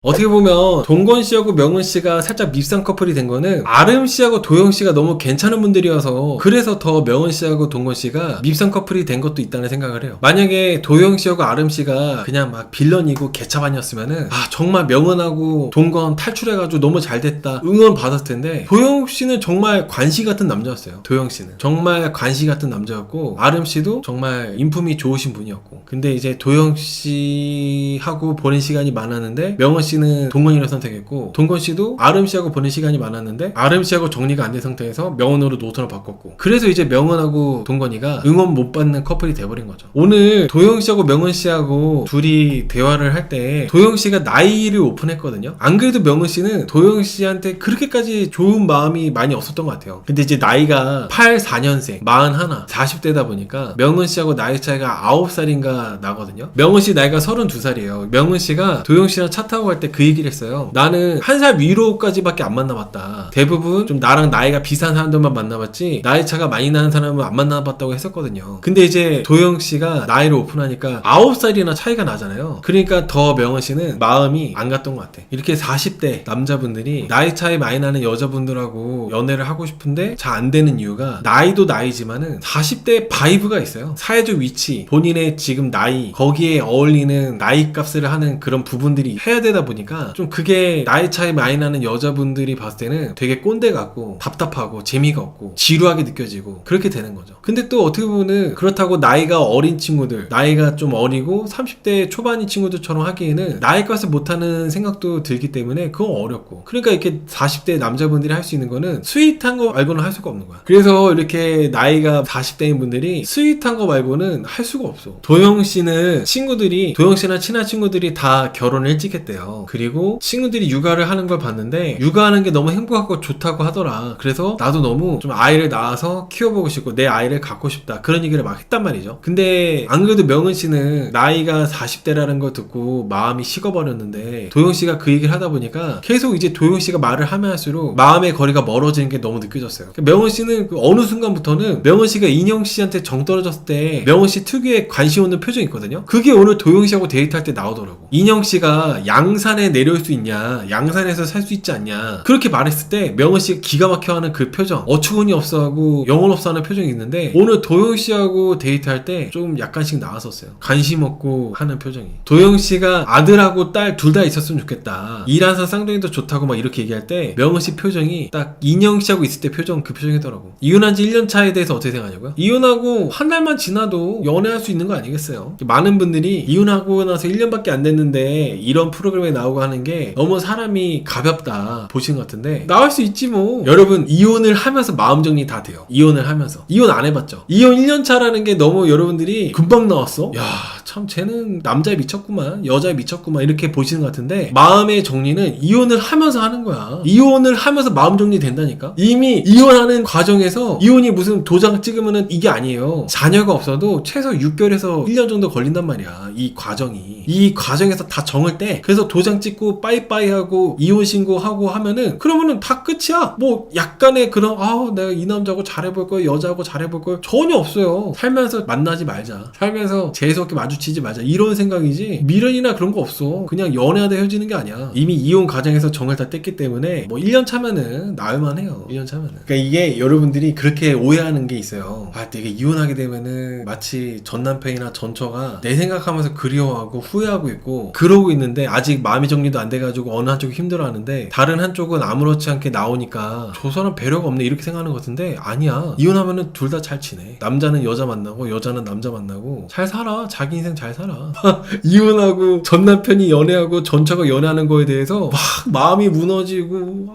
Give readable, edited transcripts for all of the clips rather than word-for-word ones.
어떻게 보면 동건 씨하고 명은 씨가 살짝 밉상 커플이 된 거는 아름 씨하고 도영 씨가 너무 괜찮은 분들이어서 그래서 더 명은 씨하고 동건 씨가 밉상 커플이 된 것도 있다는 생각을 해요. 만약에 도영 씨하고 아름 씨가 그냥 막 빌런이고 개차반이었으면은 정말 명은하고 동건 탈출해가지고 너무 잘 됐다 응원 받았을 텐데, 도영 씨는 정말 관시 같은 남자였어요. 도영 씨는 정말 관시 같은 남자였고 아름 씨도 정말 인품이 좋으신 분이었고, 근데 이제 도영 씨하고 보낸 시간이 많았는데 명은 씨는 동건이를 선택했고, 동건 씨도 아름 씨하고 보낸 시간이 많았는데 아름 씨하고 정리가 안 된 상태에서 명은으로 노선을 바꿨고, 그래서 이제 명은하고 동건이가 응원 못 받는 커플이 돼버린 거죠. 오늘 도영 씨하고 명은 씨하고 둘이 대화를 할 때 도영 씨가 나이를 오픈했거든요. 안 그래도 명은 씨는 도영 씨한테 그렇게까지 좋은 마음이 많이 없었던 것 같아요. 근데 이제 나이가 84년생 41 40대다 보니까 명은 씨하고 나이 차이가 9살인가 나거든요. 명은 씨 나이가 32살이에요 명은 씨가 도영 씨랑 차 타고 갈 때 그 얘기를 했어요. 나는 한 살 위로까지밖에 안 만나봤다. 대부분 좀 나랑 나이가 비슷한 사람들만 만나봤지 나이 차가 많이 나는 사람은 안 만나봤다고 했었거든요. 근데 이제 도영 씨가 나이를 오픈하니까 9살이나 차이가 나잖아요. 그러니까 더 명은 씨는 마음이 안 갔던 것 같아. 이렇게 40대 남자분들이 나이 차이 많이 나는 여자분들하고 연애를 하고 싶은데 잘 안 되는 이유가, 나이도 나이지만은 40대 바이브가 있어요. 사회적 위치, 본인의 지금 나이, 거기에 어울리는 나이 값을 하는 그런 부분들이 해야 되다 보니까 좀 그게 나이 차이 많이 나는 여자분들이 봤을 때는 되게 꼰대 같고 답답하고 재미가 없고 지루하게 느껴지고 그렇게 되는 거죠. 근데 또 어떻게 보면은 그렇다고 나이가 어린 친구들, 나이가 좀 어리고 30대 초반인 친구들처럼 하기에는 나이 값을 못하는 생각도 들기 때문에 그건 어렵고, 그러니까 이렇게 40대 남자분들이 할 수 있는 거는 스윗한 거 말고는 할 수가 없는 거야. 그래서 이렇게 나이가 40대인 분들이 스윗한 거 말고는 할 수가 없어. 도영 씨는 친구들이, 도영 씨나 친한 친구들이 다 결혼을 일찍 했대요. 그리고 친구들이 육아를 하는 걸 봤는데 육아하는 게 너무 행복하고 좋다고 하더라. 그래서 나도 너무 좀 아이를 낳아서 키워보고 싶고 내 아이를 갖고 싶다, 그런 얘기를 막 했단 말이죠. 근데 안 그래도 명은 씨는 나이가 40대라는 걸 듣고 마음이 식어버렸는데 도영 씨가 그 얘기를 하다 보니까 계속 이제 도영 씨가 말을 하면 할수록 마음의 거리가 멀어지는 게 너무 느껴졌어요. 명은 씨는 그 어느 순간부터는 명은 씨가 인형 씨한테 정 떨어졌을 때 명은 씨 특유의 관심 없는 표정이 있거든요. 그게 오늘 도영 씨하고 데이트할 때 나오더라고. 인형 씨가 양산에 내려올 수 있냐, 양산에서 살 수 있지 않냐, 그렇게 말했을 때 명은 씨가 기가 막혀하는 그 표정, 어처구니 없어하고 영혼 없어하는 표정이 있는데 오늘 도영 씨하고 데이트할 때 좀 약간씩 나왔었어요. 관심 없고 하는 표정이. 도영 씨가 아들하고 딸 둘 다 있었으면 좋겠다, 이란선 쌍둥이도 좋다고 막 이렇게 얘기할 때 명은 씨 표정이 딱 인형 씨하고 있을 때 표정, 그 표정이더라고. 이혼한 지 1년 차에 대해서 어떻게 생각하냐고요? 이혼하고 한 달만 지나도 연애할 수 있는 거 아니겠어요? 많은 분들이 이혼하고 나서 1년밖에 안 됐는데 이런 프로그램에 나오고 하는 게 너무 사람이 가볍다 보시는 것 같은데, 나올 수 있지 뭐. 여러분, 이혼을 하면서 마음 정리 다 돼요. 이혼을 하면서. 이혼 안 해봤죠? 이혼 1년 차라는 게 너무 여러분들이 금방 나왔어? 야, 참 쟤는 남자에 미쳤구만, 여자에 미쳤구만, 이렇게 보시는 것 같은데 마음의 정리는 이혼을 하면서 하는 거야. 이혼을 하면서 마음 정리 된다니까. 이미 이혼하는 과정에서, 이혼이 무슨 도장 찍으면은 이게 아니에요. 자녀가 없어도 최소 6개월에서 1년 정도 걸린단 말이야, 이 과정이. 이 과정에서 다 정을 때, 그래서 도장 찍고 빠이빠이 하고 이혼 신고하고 하면은 그러면은 다 끝이야. 뭐 약간의 그런 내가 이 남자하고 잘해볼 걸, 여자하고 잘해볼 걸 전혀 없어요. 살면서 만나지 말자, 살면서 재수없게 마주치지 말자, 이런 생각이지 미련이나 그런 거 없어. 그냥 연애하다 헤어지는 게 아니야. 이미 이혼 과정에서 정을 다 뗐기 때문에 뭐 1년 차면은 나을만 해요. 1년 차면은. 그러니까 이게 여러분들이 그렇게 오해하는 게 있어요. 내가 이혼하게 되면은 마치 전 남편이나 전 처가 내 생각하면서 그리워하고 후회하고 있고 그러고 있는데 아직 마음의 정리도 안 돼가지고 어느 한쪽이 힘들어하는데 다른 한쪽은 아무렇지 않게 나오니까 저 사람 배려가 없네, 이렇게 생각하는 것 같은데 아니야. 이혼하면은 둘 다 잘 지내. 남자는 여자 만나고 여자는 남자 만나고 잘 살아. 자기 인생 잘 살아. 이혼하고 전 남편이 연애하고 전 처가 연애하는 거에 대해서 막 마음이 무너지고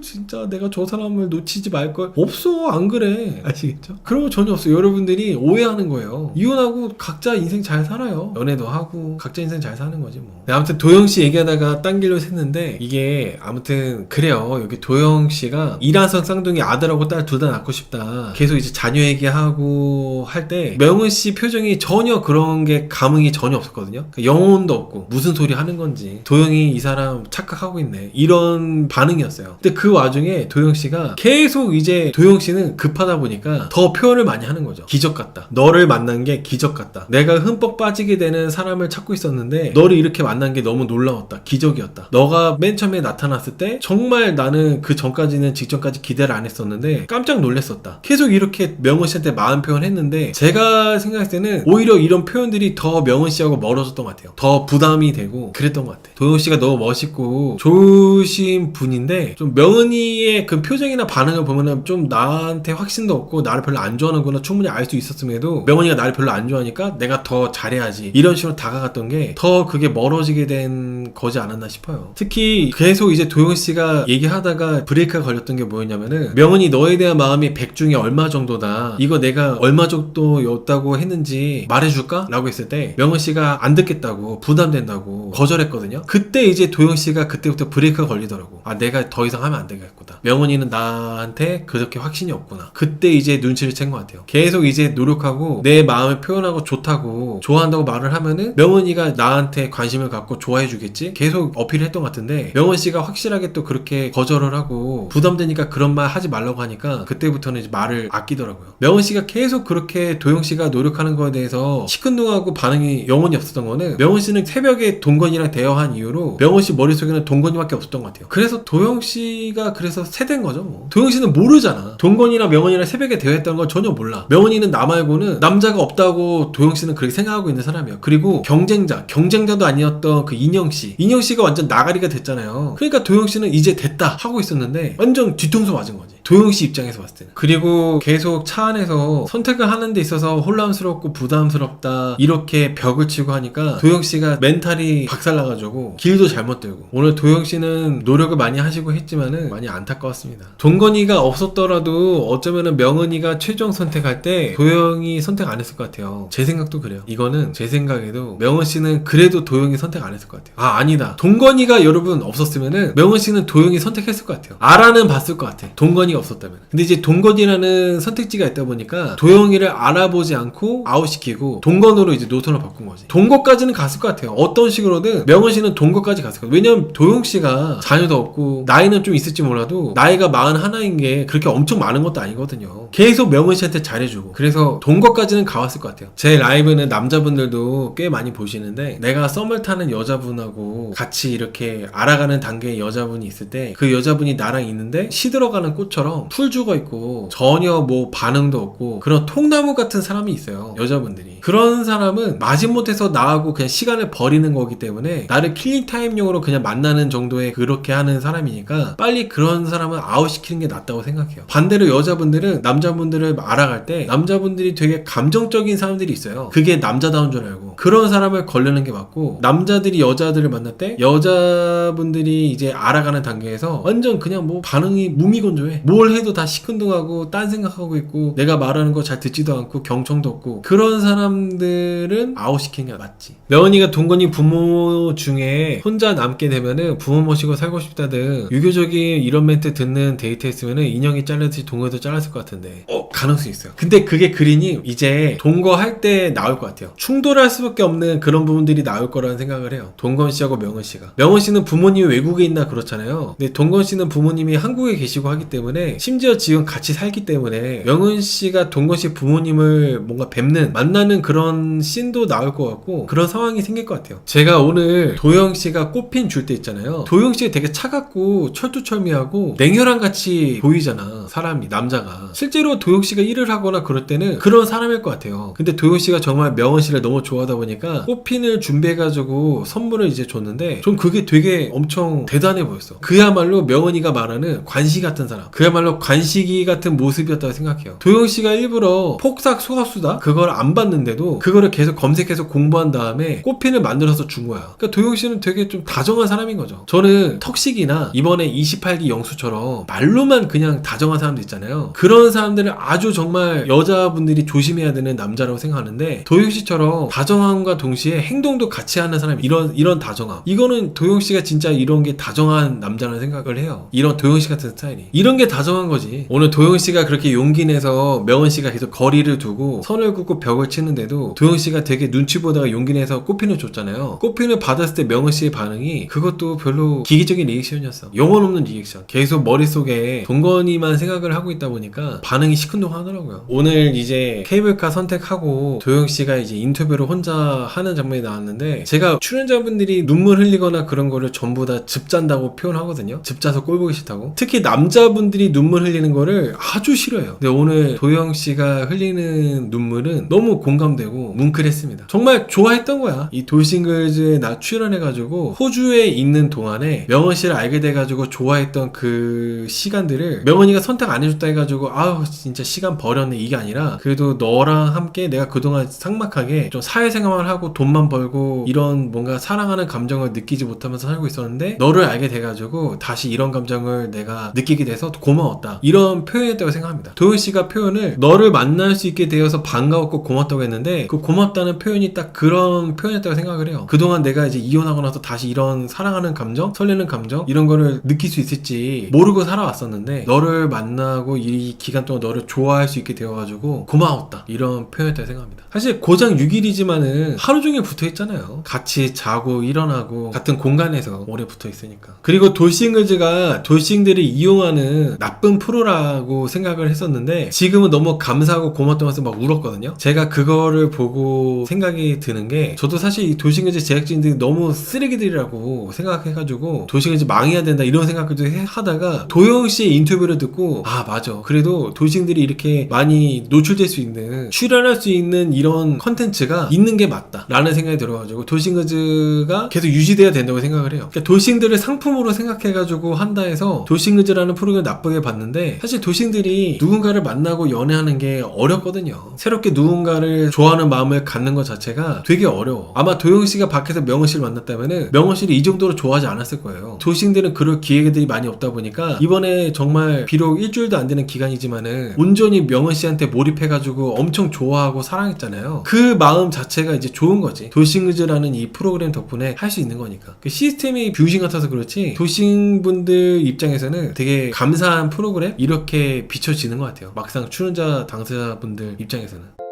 진짜 내가 저 사람을 놓치지 말걸. 없어, 안 그래. 아시겠죠? 그런 거 전혀 없어요. 여러분들이 오해하는 거예요. 이혼하고 각자 인생 잘 살아요. 연애도 하고 각자 인생 잘 사는 거지 뭐. 네, 아무튼 도영씨 얘기하다가 딴 길로 샜는데 이게 아무튼 그래요. 여기 도영씨가 이란선 쌍둥이 아들하고 딸 둘 다 낳고 싶다, 계속 이제 자녀 얘기하고 할 때 명은씨 표정이 전혀 그런 게 감흥이 전혀 없었거든요. 그러니까 영혼도 없고 무슨 소리 하는 건지, 도영이 이 사람 착각하고 있네, 이런 반응이었어요. 근데 그 와중에 도영씨가 계속 이제 도영씨는 급하다 보니까 더 표현을 많이 하는 거죠. 기적 같다. 너를 만난 게 기적 같다. 내가 흠뻑 빠지게 되는 사람을 찾고 있었는데 너를 이렇게 만난 게 너무 놀라웠다. 기적이었다. 너가 맨 처음에 나타났을 때 정말 나는 그 전까지는 직전까지 기대를 안 했었는데 깜짝 놀랐었다. 계속 이렇게 명은씨한테 마음 표현했는데 제가 생각했을 때는 오히려 이런 표현들이 더 명은씨하고 멀어졌던 것 같아요. 더 부담이 되고 그랬던 것 같아요. 도영씨가 너무 멋있고 좋으신 분인데 좀 명은이의 그 표정이나 반응을 보면은 좀 나한테 확신도 없고 나를 별로 안 좋아하는구나 충분히 알 수 있었음에도 명은이가 나를 별로 안 좋아하니까 내가 더 잘해야지 이런 식으로 다가갔던 게 더 그게 멀어지게 된 거지 않았나 싶어요. 특히 계속 이제 도영씨가 얘기하다가 브레이크가 걸렸던 게 뭐였냐면은 명은이 너에 대한 마음이 100 중에 얼마 정도다. 이거 내가 얼마 정도였다고 했는지 말해줄까? 라고 했을 때 명은씨가 안 듣겠다고 부담된다고 거절했거든요. 그때 이제 도영씨가 그때부터 브레이크가 걸리더라고. 아 내가 더 이상 하면 안 되겠구나. 명은이는 나한테 그렇게 확신이 없구나. 그때 이제 눈치를 챈 것 같아요. 계속 이제 노력하고 내 마음을 표현하고 좋다고 좋아한다고 말을 하면은 명은이가 나한테 관심을 갖고 좋아해 주겠지? 계속 어필을 했던 것 같은데 명은씨가 확실하게 또 그렇게 거절을 하고 부담되니까 그런 말 하지 말라고 하니까 그때부터는 이제 말을 아끼더라고요. 명은씨가 계속 그렇게 도영씨가 노력하는 거에 대해서 시큰둥하고 반응이 영원히 없었던 거는 명은씨는 새벽에 동건이랑 대화한 이후로 명은씨 머릿속에는 동건이밖에 없었던 것 같아요. 그래서 도영씨가 그래서 세대인 거죠 뭐. 도영씨는 모르잖아. 동건이랑 명은이랑 새벽에 대화했다는 걸 전혀 몰라. 명은이는 나 말고는 남자가 없다고 도영씨는 그렇게 생각하고 있는 사람이에요. 그리고 경쟁자도 아니었던 그 인형씨가 완전 나가리가 됐잖아요. 그러니까 도영씨는 이제 됐다 하고 있었는데 완전 뒤통수 맞은 거지. 도영씨 입장에서 봤을 때는. 그리고 계속 차 안에서 선택을 하는 데 있어서 혼란스럽고 부담스럽다 이렇게 벽을 치고 하니까 도영씨가 멘탈이 박살나가지고 길도 잘못 들고 오늘 도영씨는 노력을 많이 하시고 했지만은 많이 안타까웠습니다. 동건이가 없었더라도 어쩌면은 명은이가 최종 선택할 때 도영이 선택 안 했을 것 같아요. 제 생각도 그래요. 이거는 제 생각에도 명은씨는 그래도 도영이 선택 안 했을 것 같아요. 아 아니다. 동건이가 여러분 없었으면은 명은씨는 도영이 선택했을 것 같아요. 알아는 봤을 것 같아. 동건이가 없었다면. 근데 이제 동건이라는 선택지가 있다 보니까 도영이를 알아보지 않고 아웃시키고 동건으로 이제 노선을 바꾼 거지. 동거까지는 갔을 것 같아요. 어떤 식으로든 명은씨는 동거까지 갔을 것 같아요. 왜냐면 도영씨가 자녀도 없고 나이는 좀 있을지 몰라도 나이가 41인 게 그렇게 엄청 많은 것도 아니거든요. 계속 명은씨한테 잘해주고 그래서 동거까지는 가왔을 것 같아요. 제 라이브는 남자분들도 꽤 많이 보시는데 내가 썸을 타는 여자분하고 같이 이렇게 알아가는 단계의 여자분이 있을 때 그 여자분이 나랑 있는데 시들어가는 꽃처럼 풀 죽어있고 전혀 뭐 반응도 없고 그런 통나무 같은 사람이 있어요. 여자분들이. 그런 사람은 마지못해서 나하고 그냥 시간을 버리는 거기 때문에 나를 킬링타임용으로 그냥 만나는 정도의 그렇게 하는 사람이니까 빨리 그런 사람은 아웃시키는 게 낫다고 생각해요. 반대로 여자분들은 남자분들을 알아갈 때 남자분들이 되게 감정적인 사람들이 있어요. 그게 남자다운 줄 알고 그런 사람을 걸르는 게 맞고 남자들이 여자들을 만날 때 여자분들이 이제 알아가는 단계에서 완전 그냥 뭐 반응이 무미건조해. 뭘 해도 다 시큰둥하고 딴 생각하고 있고 내가 말하는 거 잘 듣지도 않고 경청도 없고 그런 사람들은 아웃시키는 게 맞지. 명은이가 동건이 부모 중에 혼자 남게 되면은 부모 모시고 살고 싶다 등 유교적인 이런 멘트 듣는 데이트 했으면은 인형이 잘렸듯이 동거도 잘랐을 것 같은데 가능성이 있어요. 근데 그게 그린이 이제 동거할 때 나올 것 같아요. 충돌할 수밖에 없는 그런 부분들이 나올 거라는 생각을 해요. 동건 씨하고 명은 씨가. 명은 씨는 부모님이 외국에 있나 그렇잖아요. 근데 동건 씨는 부모님이 한국에 계시고 하기 때문에 심지어 지금 같이 살기 때문에 명은 씨가 동건 씨 부모님을 뭔가 뵙는 만나는 그런 씬도 나올 것 같고 그런 상황이 생길 것 같아요. 제가 오늘 도영 씨가 꽃핀 줄 때 있잖아요. 도영 씨가 되게 차갑고 철두철미하고 냉혈한 같이 보이잖아. 사람이 남자가. 실제로 도영 씨가 일을 하거나 그럴 때는 그런 사람일 것 같아요. 근데 도영 씨가 정말 명은 씨를 너무 좋아하다 보니까 꽃핀을 준비해가지고 선물을 이제 줬는데 전 그게 되게 엄청 대단해 보였어. 그야말로 명은이가 말하는 관시 같은 사람. 그야말로 관시기 같은 모습이었다고 생각해요. 도영 씨가 일부러 폭삭 소갑수다 그걸 안 봤는데도 그거를 계속 검색해서 공부한 다음에 꽃핀을 만들어서 준 거야. 그러니까 도영 씨는 되게 좀 다정한 사람인 거죠. 저는 턱식이나 이번에 28기 영수처럼 말로만 그냥 다정한 사람들 있잖아요. 그런 사람들을 아주 정말 여자분들이 조심해야 되는 남자라고 생각하는데 도영 씨처럼 다정함과 동시에 행동도 같이 하는 사람이 이런 다정함. 이거는 도영 씨가 진짜 이런 게 다정한 남자라는 생각을 해요. 이런 도영 씨 같은 스타일이. 이런 게 다정한 거지. 오늘 도영 씨가 그렇게 용기 내서 명은 씨가 계속 거리를 두고 선을 긋고 벽을 치는데도 도영 씨가 되게 눈치 보다가 용기 내서 꽃핀을 줬잖아요. 꽃핀을 받았을 때 명은 씨의 반응이 그것도 별로 기계적인 리액션이었어. 영혼 없는 리액션. 계속 머릿속에 동건이만 생각을 하고 있다 보니까 반응이 시큰둥하더라고요. 오늘 이제 케이블카 선택하고 도영씨가 이제 인터뷰를 혼자 하는 장면이 나왔는데, 제가 출연자분들이 눈물 흘리거나 그런 거를 전부 다 즙짠다고 표현하거든요. 즙짜서 꼴 보기 싫다고. 특히 남자분들이 눈물 흘리는 거를 아주 싫어해요. 근데 오늘 도영씨가 흘리는 눈물은 너무 공감되고 뭉클했습니다. 정말 좋아했던 거야. 이 돌싱글즈에 나 출연해가지고 호주에 있는 동안에 명언씨를 알게 돼가지고 좋아했던 그 시간들을 명언이가 선택 안 해줬다 해가지고 아우 진짜 시간 버렸네 이게 아니라, 그래도 너랑 함께 내가 그동안 삭막하게 좀 사회생활을 하고 돈만 벌고 이런 뭔가 사랑하는 감정을 느끼지 못하면서 살고 있었는데 너를 알게 돼가지고 다시 이런 감정을 내가 느끼게 돼서 고마웠다, 이런 표현이었다고 생각합니다. 도영씨가 표현을 너를 만날 수 있게 되어서 반가웠고 고맙다고 했는데, 그 고맙다는 표현이 딱 그런 표현이었다고 생각을 해요. 그동안 내가 이제 이혼하고 나서 다시 이런 사랑하는 감정, 설레는 감정 이런 거를 느낄 수 있을지 모르고 살아왔었는데 너를 만나고 이 기간 동안 너를 좋아할 수 있게 되어가지고 고마웠다, 이런 표현이었다고 생각합니다. 사실 고작 6일이지만은 하루 종일 붙어있잖아요. 같이 자고 일어나고 같은 공간에서 오래 붙어있으니까. 그리고 돌싱글즈가 돌싱들을 이용하는 나쁜 프로라고 생각을 했었는데 지금은 너무 감사하고 고맙다면서 막 울었거든요. 제가 그거를 보고 생각이 드는 게, 저도 사실 이 돌싱글즈 제작진들이 너무 쓰레기들이라고 생각해가지고 돌싱글즈 망해야 된다 이런 생각도 하다가 도영씨의 인터뷰를 듣고 아 맞아, 그래도 돌싱들이 이렇게 많이 노출될 수 있는, 출연할 수 있는 이런 컨텐츠가 있는 게 맞다 라는 생각이 들어가지고 돌싱글즈가 계속 유지돼야 된다고 생각을 해요. 그러니까 돌싱들을 상품으로 생각해가지고 한다 해서 돌싱글즈라는 프로그램을 나쁘게 봤는데, 사실 돌싱들이 누군가를 만나고 연애하는 게 어렵거든요. 새롭게 누군가를 좋아하는 마음을 갖는 것 자체가 되게 어려워. 아마 도영씨가 밖에서 명언씨를 만났다면은 명언씨를 이 정도로 좋아하지 않았을 거예요. 돌싱들은 그럴 기회들이 많이 없다 보니까 이번에 정말 비록 일주일도 안 되는 기간이지만은 온전히 명언씨한테 몰입해가지고 엄청 좋아하고 사랑했잖아요. 그 마음 자체가 이제 좋은 거지. 돌싱글즈라는 이 프로그램 덕분에 할 수 있는 거니까. 그 시스템이 뷰신 같아서 그렇지 돌싱분들 입장에서는 되게 감사한 프로그램 이렇게 비춰지는 것 같아요. 막상 출연자 당사자분들 입장에서는.